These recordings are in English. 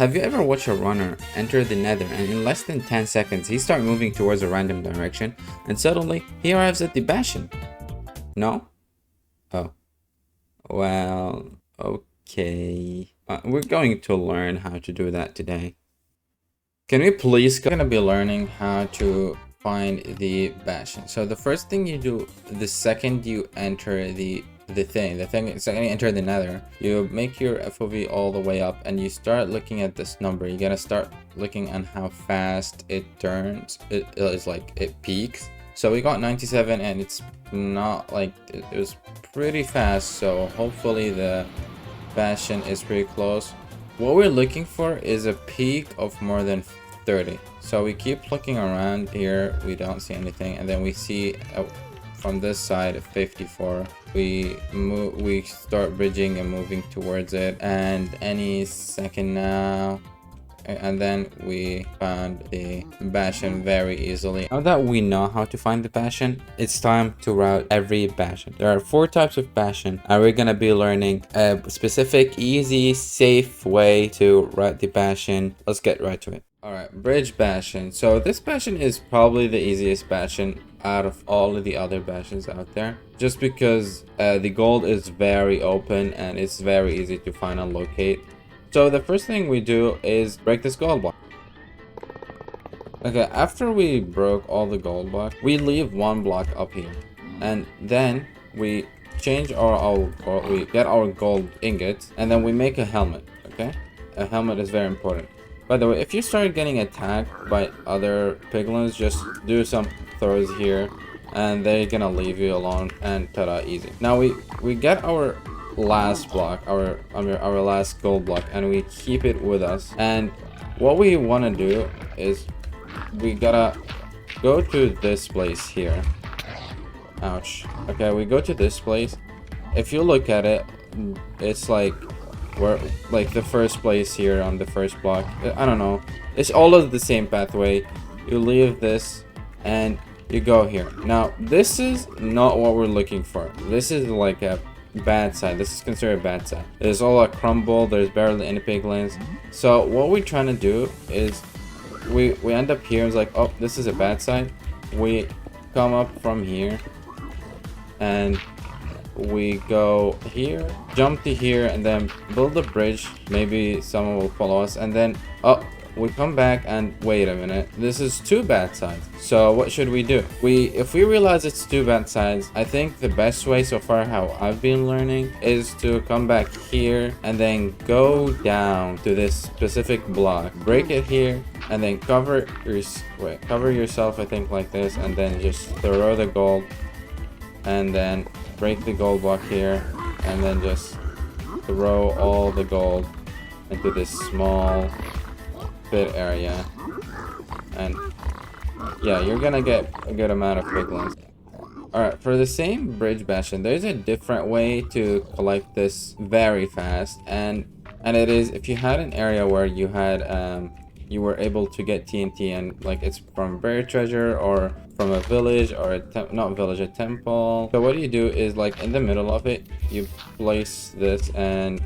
Have you ever watched a runner enter the nether and in less than 10 seconds he starts moving towards a random direction and suddenly he arrives at the bastion? No? Oh. Well, okay. We're going to learn how to do that today. Can we please? We're gonna be learning how to find the bastion. So the first thing you do, the second you enter the second you enter the nether, you make your FOV all the way up and you start looking at this number. You gotta start looking on how fast it turns. It is like it peaks. So we got 97 and it's not like it was pretty fast. So hopefully the bastion is pretty close. What we're looking for is a peak of more than 30. So we keep looking around here, we don't see anything, and then we see from this side 54. We start bridging and moving towards it, and any second now. And then we found the bastion very easily. Now that we know how to find the bastion, it's time to route every bastion. There are 4 types of bastion, and we're gonna be learning a specific, easy, safe way to route the bastion. Let's get right to it. Alright, bridge bastion. So this bastion is probably the easiest bastion out of all of the other bastions out there. Just because the gold is very open and it's very easy to find and locate. So the first thing we do is break this gold block. Okay, after we broke all the gold blocks, we leave 1 block up here. And then we change we get our gold ingots and then we make a helmet, okay? A helmet is very important. By the way, if you start getting attacked by other piglins, just do some throws here and they're gonna leave you alone and ta-da, easy. Now we get our last block, our last gold block, and we keep it with us. And what we want to do is we gotta go to this place here. Ouch. Okay, we go to this place. If you look at it, it's like we're like the first place here on the first block. I don't know, it's all of the same pathway. You leave this and you go here. Now this is not what we're looking for. This is like a bad side. This is considered a bad side. There's all a crumble, there's barely any piglins. So what we're trying to do is we end up here. It's like, oh, this is a bad side. We come up from here and we go here, jump to here, and then build a bridge. Maybe someone will follow us, and then we come back and wait a minute, this is 2 bad sides. So what should we do? If we realize it's 2 bad sides, I think the best way so far how I've been learning is to come back here and then go down to this specific block, break it here, and then cover yourself, I think, like this, and then just throw the gold and then break the gold block here and then just throw all the gold into this small bit area, and yeah, you're gonna get a good amount of piglins. Alright, for the same bridge bastion, there's a different way to collect this very fast, and it is if you had an area where you had you were able to get TNT, and like it's from buried treasure or from a village or a temple. So what you do is, like, in the middle of it, you place this and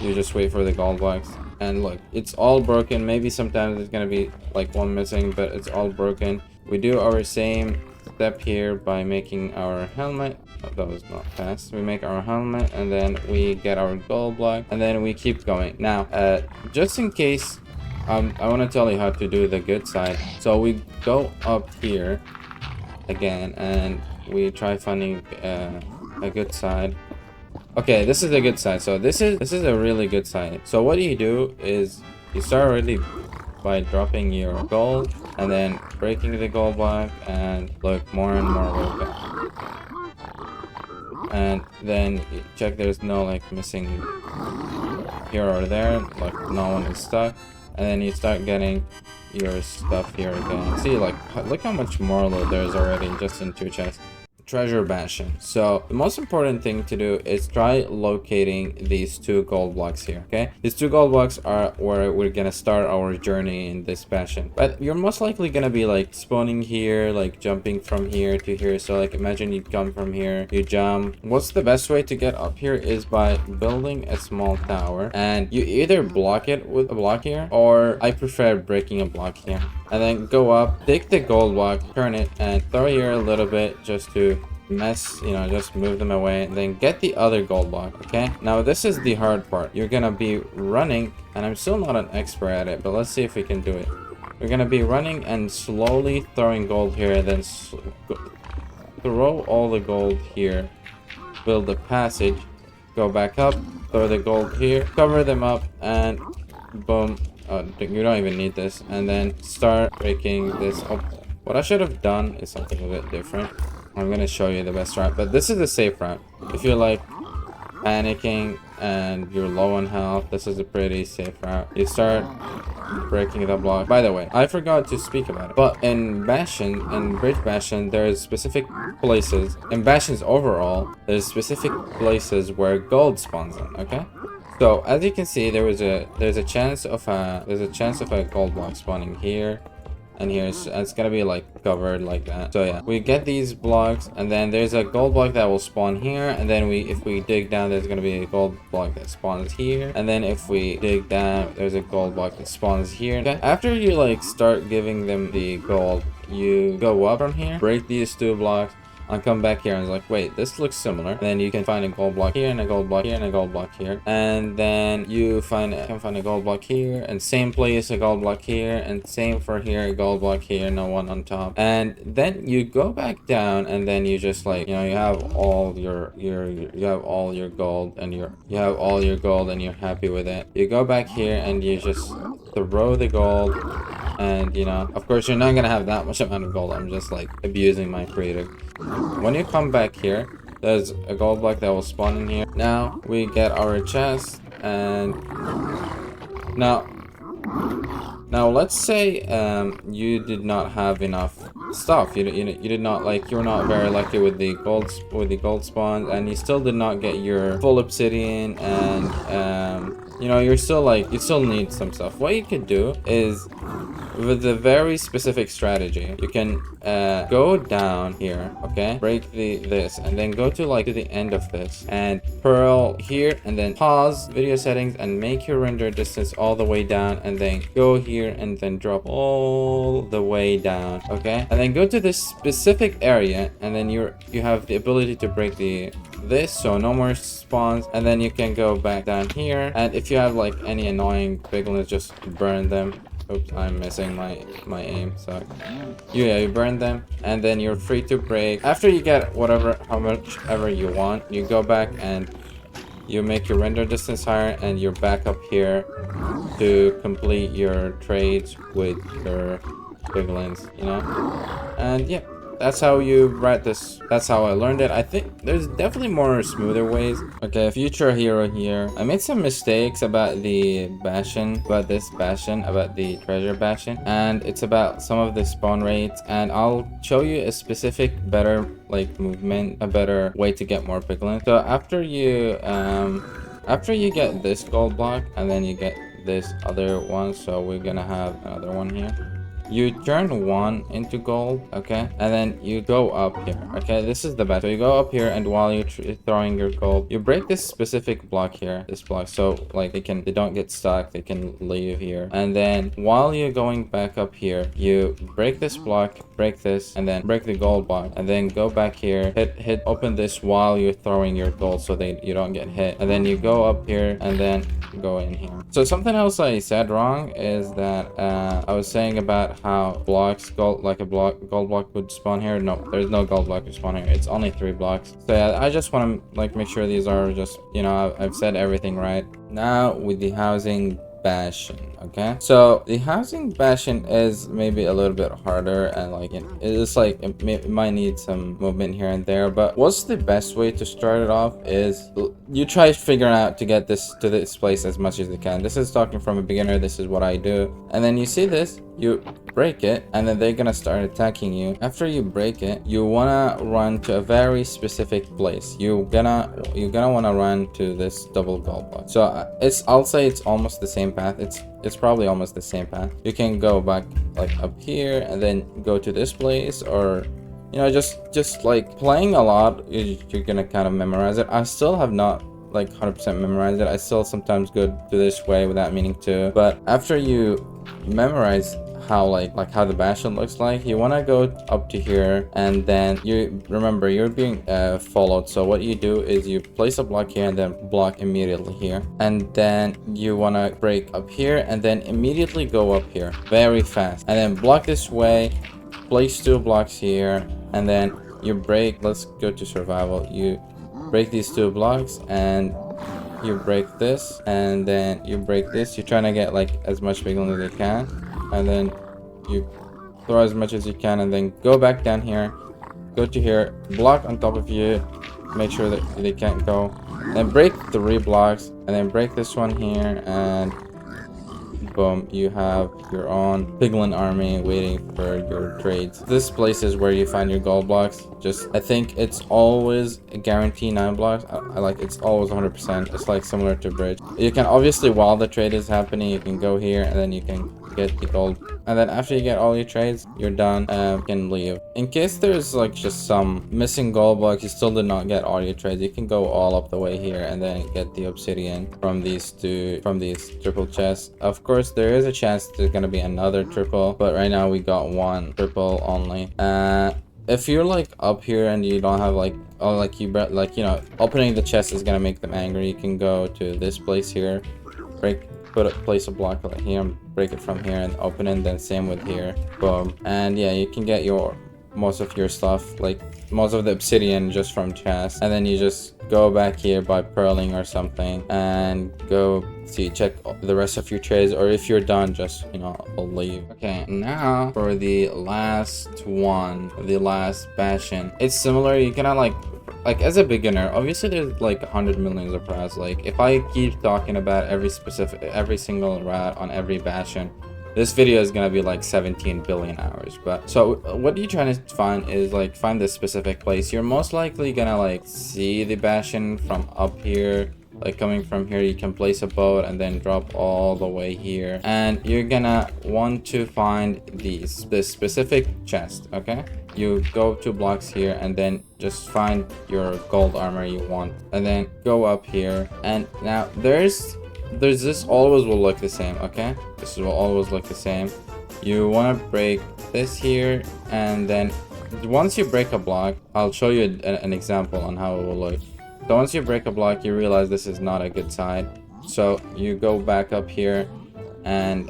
you just wait for the gold blocks. And look, it's all broken. Maybe sometimes there's gonna be like 1 missing, but it's all broken. We do our same step here by making our helmet. Oh, that was not fast. We make our helmet and then we get our gold block and then we keep going. Now, just in case, I want to tell you how to do the good side. So we go up here again and we try finding a good side. Okay, this is a good side. So this is a really good side. So what you do is you start already by dropping your gold and then breaking the gold block, and look, more and more will go. And then you check there's no like missing here or there, like no one is stuck, and then you start getting your stuff here again. See, like, look how much more loot there is already just in 2 chests. treasure bastion. So the most important thing to do is try locating these 2 gold blocks here. Okay, these 2 gold blocks are where we're gonna start our journey in this bastion, but you're most likely gonna be like spawning here, like jumping from here to here. So like imagine you come from here, you jump. What's the best way to get up here is by building a small tower, and you either block it with a block here, or I prefer breaking a block here, and then go up, take the gold block, turn it, and throw here a little bit just to mess, you know, just move them away, and then get the other gold block. Okay, now this is the hard part. You're gonna be running, and I'm still not an expert at it, but let's see if we can do it. We're gonna be running and slowly throwing gold here, then throw all the gold here, build a passage, go back up, throw the gold here, cover them up, and boom. You don't even need this, and then start breaking this. Oh, what I should have done is something a bit different. I'm gonna show you the best route, but this is the safe route. If you're like panicking and you're low on health, this is a pretty safe route. You start breaking the block. By the way, I forgot to speak about it, but in Bastion and Bridge Bastion, there's specific places. In Bastions overall, there's specific places where gold spawns in. Okay, so as you can see, there's a chance of a gold block spawning here. And here it's gonna be like covered like that. So yeah, we get these blocks, and then there's a gold block that will spawn here, and then if we dig down, there's gonna be a gold block that spawns here, and then if we dig down, there's a gold block that spawns here. Okay, after you like start giving them the gold, you go up from here, break these 2 blocks, and come back here, and it's like, wait, this looks similar. And then you can find a gold block here, and a gold block here, and a gold block here, and then you can find a gold block here, and same place a gold block here, and same for here, a gold block here, no one on top. And then you go back down, and then you just like, you know, you have all your gold, and you have all your gold, and you're happy with it. You go back here, and you just throw the gold, and you know, of course you're not gonna have that much amount of gold. I'm just like abusing my creative. When you come back here, there's a gold block that will spawn in here. Now we get our chest, and now let's say you did not have enough stuff. You did not, like, you're not very lucky with the gold spawns, and you still did not get your full obsidian, and you know, you still need some stuff. What you could do is, with a very specific strategy, you can go down here, okay, break this, and then go to the end of this, and pearl here, and then pause video settings and make your render distance all the way down, and then go here and then drop all the way down, okay, and then go to this specific area, and then you have the ability to break this, so no more spawns, and then you can go back down here, and if you have like any annoying piglins, just burn them. Oops, I'm missing my aim, so you burn them, and then you're free to break. After you get how much ever you want, you go back and you make your render distance higher, and you're back up here to complete your trades with your piglins, you know. And yeah, that's how you write this. That's how I learned it. I think there's definitely more smoother ways. Okay, future hero here. I made some mistakes about the bastion, about the treasure bastion, and it's about some of the spawn rates, and I'll show you a specific better like movement, a better way to get more piglins. So after you get this gold block, and then you get this other one, so we're gonna have another one here. You turn 1 into gold, okay, and then you go up here, okay. This is the best. So you go up here, and while you're throwing your gold, you break this specific block here, this block, so like they don't get stuck, they can leave here. And then while you're going back up here, you break this block, break this, and then break the gold block, and then go back here, open this while you're throwing your gold, so you don't get hit. And then you go up here, and then go in here. So something else I said wrong is that I was saying about how gold block would spawn here. No, there's no gold block to spawn here. It's only 3 blocks. So yeah, I just want to like make sure these are just, you know, I've said everything right. Now with the housing bastion, okay, so the housing bastion is maybe a little bit harder, and like it's like it might need some movement here and there, but what's the best way to start it off is you try figuring out to get this to this place as much as you can. This is talking from a beginner. This is what I do. And then you see this, you break it, and then they're gonna start attacking you. After you break it, you wanna run to a very specific place. You're gonna wanna run to this double gold block. So I'll say it's almost the same path. It's probably almost the same path. You can go back like up here and then go to this place, or you know, just like playing a lot, you're gonna kind of memorize it. I still have not like 100% memorized it. I still sometimes go to this way without meaning to, but after you memorize how how the bastion looks like, you want to go up to here, and then you remember you're being followed. So what you do is you place a block here and then block immediately here, and then you want to break up here and then immediately go up here very fast, and then block this way, place 2 blocks here, and then you break. Let's go to survival. You break these 2 blocks and you break this, and then you break this. You're trying to get like as much piglin as you can, and then you throw as much as you can, and then go back down here, go to here, block on top of you, make sure that they can't go, then break 3 blocks, and then break this one here, and boom, you have your own piglin army waiting for your trades. This place is where you find your gold blocks. I think it's always a guarantee 9 blocks. I like it's always 100%. It's like similar to bridge. You can obviously, while the trade is happening, you can go here and then you can get the gold, and then after you get all your trades, you're done. You can leave. In case there's like just some missing gold blocks, you still did not get all your trades, you can go all up the way here and then get the obsidian from these triple chests. Of course, there is a chance there's gonna be another triple, but right now we got 1 triple only. If you're like up here and you don't have like, oh, like you know, opening the chest is gonna make them angry, you can go to this place here, place a block right here, break it from here and open it, then same with here, boom, and yeah, you can get most of your stuff, like most of the obsidian, just from chest, and then you just go back here by pearling or something and go check the rest of your trades, or if you're done, just, you know, leave. Okay, now for the last one, the last bastion. It's similar. You cannot like as a beginner, obviously there's like 100 millions of routes. Like if I keep talking about every single route on every bastion, this video is gonna be like 17 billion hours. But so what you're trying to find is like find this specific place. You're most likely gonna like see the bastion from up here. Like coming from here, you can place a boat and then drop all the way here, and you're gonna want to find this specific chest. Okay, you go 2 blocks here and then just find your gold armor you want, and then go up here, and now there's this always will look the same. Okay, this will always look the same. You want to break this here, and then once you break a block, I'll show you an example on how it will look. So once you break a block, you realize this is not a good side, so you go back up here and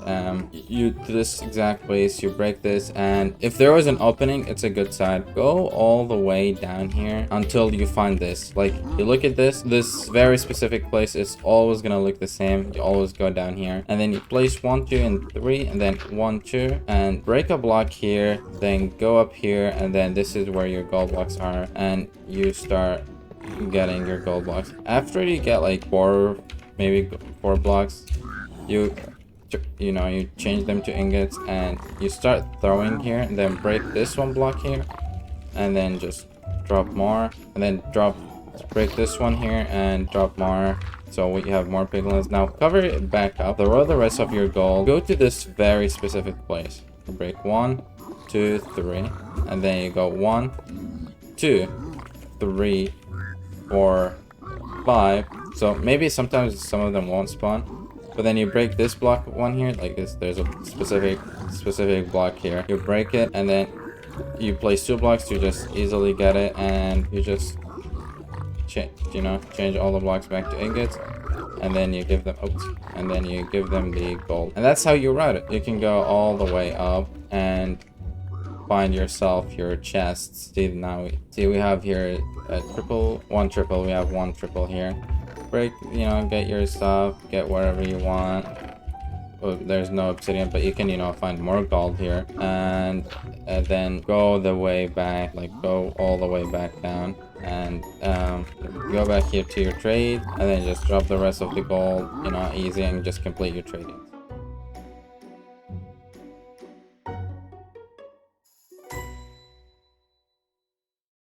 you to this exact place, you break this, and if there was an opening, it's a good side. Go all the way down here until you find this. Like you look at this very specific place, it's always gonna look the same. You always go down here, and then you place 1 2 and 3, and then 1 2, and break a block here, then go up here, and then this is where your gold blocks are, and you start getting your gold blocks. After you get like 4 blocks, you change them to ingots, and you start throwing here, and then break this 1 block here, and then just drop more, and then break this one here and drop more, so we have more piglins. Now cover it back up, throw the rest of your gold, go to this very specific place, break 1 2 3, and then you go 1 2 3 4 5. So maybe sometimes some of them won't spawn, but then you break this block 1 here, like this. There's a specific block here. You break it, and then you place 2 blocks to just easily get it, and you just change all the blocks back to ingots, and then you give them the gold, and that's how you route it. You can go all the way up and find yourself your chests. See, now we have here a triple. We have 1 triple here. Break, get your stuff, get whatever you want. Oh, there's no obsidian, but you can find more gold here, and then go all the way back down, and go back here to your trade, and then just drop the rest of the gold, easy, and just complete your trading.